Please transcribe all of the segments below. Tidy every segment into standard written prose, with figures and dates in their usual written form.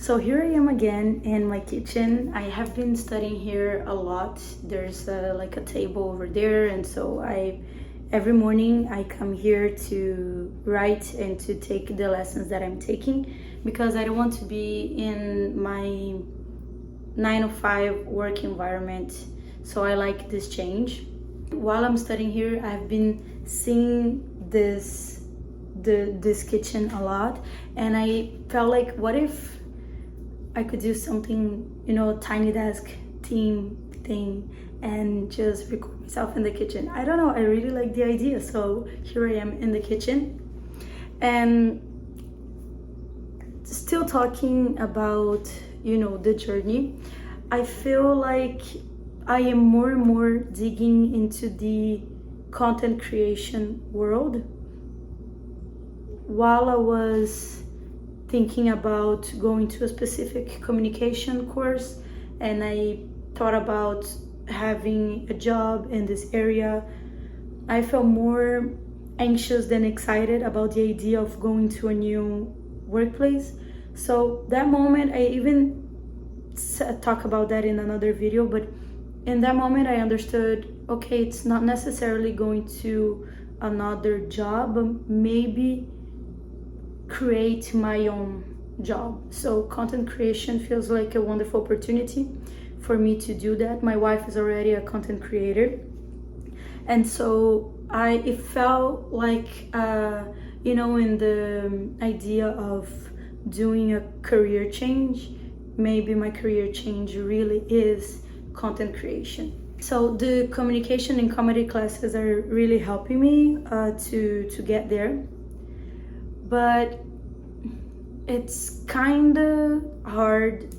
So here I am again in my kitchen. I have been studying here a lot. There's like a table over there, and so every morning I come here to write and to take the lessons that I'm taking, because I don't want to be in my 9 to 5 work environment. So I like this change. While I'm studying here, I've been seeing this kitchen a lot, and I felt like, what if I could do something, tiny desk team thing and just record myself in the kitchen. I don't know, I really like the idea. So here I am in the kitchen and still talking about, the journey. I feel like I am more and more digging into the content creation world. While I was thinking about going to a specific communication course, and I thought about having a job in this area, I felt more anxious than excited about the idea of going to a new workplace. So that moment, I even talk about that in another video, but in that moment I understood, okay, it's not necessarily going to another job, but maybe create my own job. So content creation feels like a wonderful opportunity for me to do that. My wife is already a content creator, and so it felt like in the idea of doing a career change, maybe my career change really is content creation. So the communication and comedy classes are really helping me to get there. But it's kind of hard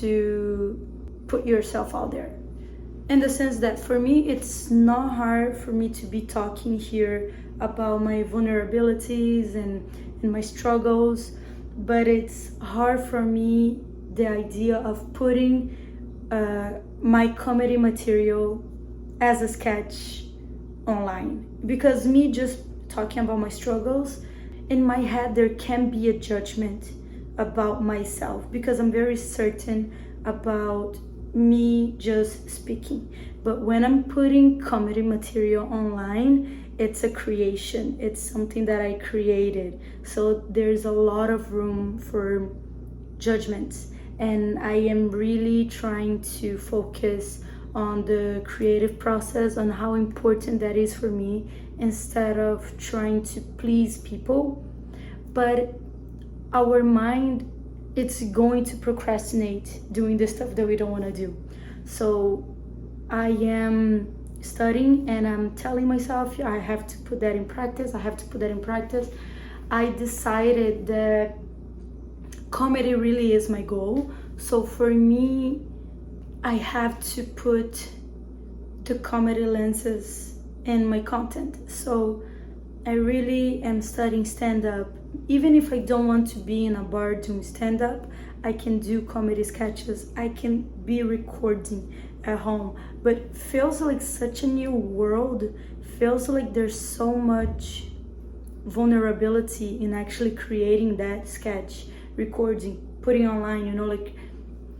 to put yourself out there, in the sense that for me, it's not hard for me to be talking here about my vulnerabilities and my struggles, but it's hard for me, the idea of putting my comedy material as a sketch online. Because me just talking about my struggles, in my head there can be a judgment about myself, because I'm very certain about me just speaking. But when I'm putting comedy material online, it's a creation, it's something that I created, so there's a lot of room for judgments. And I am really trying to focus on the creative process, on how important that is for me, instead of trying to please people. But our mind, it's going to procrastinate doing the stuff that we don't want to do. So I am studying and I'm telling myself, I have to put that in practice. I decided that comedy really is my goal. So for me, I have to put the comedy lenses in my content. So I really am studying stand-up. Even if I don't want to be in a bar doing stand-up, I can do comedy sketches. I can be recording at home. But it feels like such a new world. Feels like there's so much vulnerability in actually creating that sketch, recording, putting online, like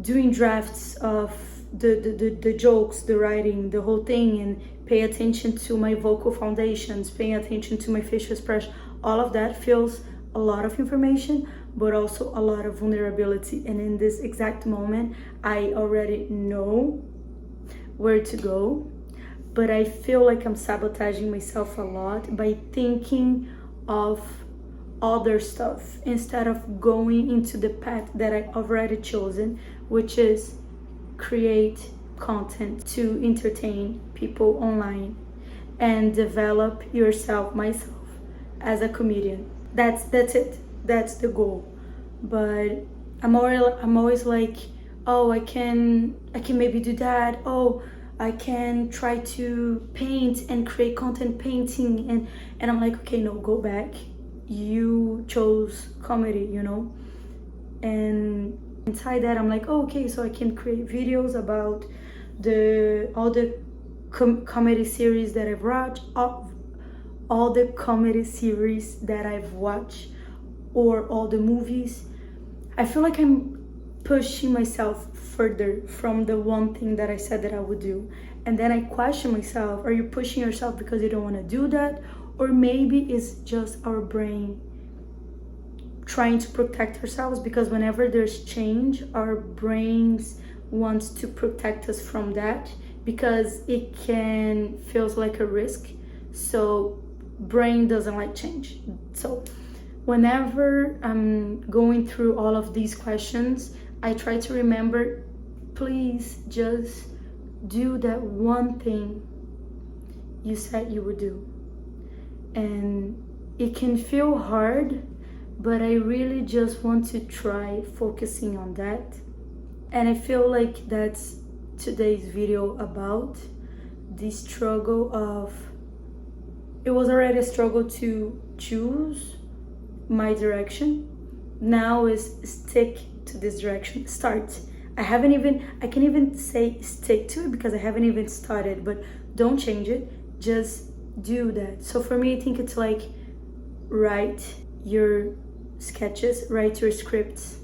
doing drafts of the jokes, the writing, the whole thing, and pay attention to my vocal foundations, paying attention to my facial expression. All of that feels a lot of information, but also a lot of vulnerability. And in this exact moment, I already know where to go, but I feel like I'm sabotaging myself a lot by thinking of other stuff instead of going into the path that I already chosen, which is create content to entertain people online and develop myself as a comedian. That's it. That's the goal. But I'm always like, oh, I can maybe do that. Oh, I can try to paint and create content painting, and I'm like, okay, no, go back. You chose comedy, and inside that I'm like, oh, okay, so I can create videos about all the comedy series that I've watched, all the comedy series that I've watched, or all the movies. I feel like I'm pushing myself further from the one thing that I said that I would do. And then I question myself, are you pushing yourself because you don't want to do that? Or maybe it's just our brain trying to protect ourselves, because whenever there's change, our brains wants to protect us from that because it can feels like a risk. So brain doesn't like change. So whenever I'm going through all of these questions, I try to remember, please just do that one thing you said you would do. And it can feel hard, but I really just want to try focusing on that. And I feel like that's today's video about the struggle of, it was already a struggle to choose my direction. Now is stick to this direction, start. I can even say stick to it because I haven't even started, but don't change it, just do that. So for me, I think it's like write your sketches, write your scripts,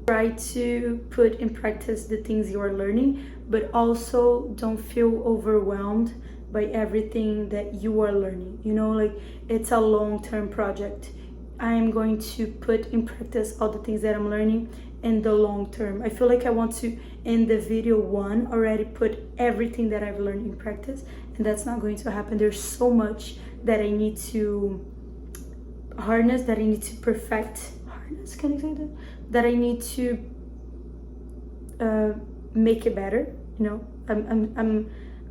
try to put in practice the things you are learning, but also don't feel overwhelmed by everything that you are learning. You know, like it's a long-term project. I am going to put in practice all the things that I'm learning in the long term. I feel like I want to, in the video one, already put everything that I've learned in practice, and that's not going to happen. There's so much that I need to harness, that I need to perfect. Harness, can you say that? That I need to make it better. You know,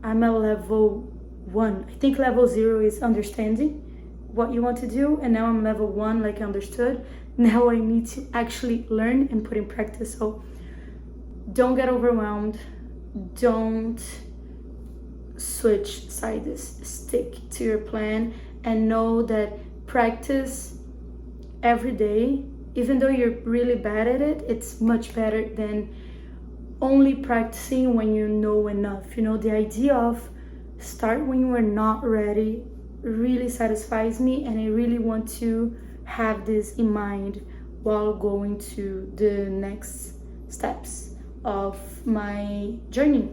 I'm a level 1. I think level 0 is understanding what you want to do, and now I'm level 1, like I understood. Now I need to actually learn and put in practice. So don't get overwhelmed, don't switch sides, stick to your plan, and know that practice every day, even though you're really bad at it, it's much better than only practicing when you know enough. You know, the idea of start when you are not ready really satisfies me, and I really want to have this in mind while going to the next steps of my journey.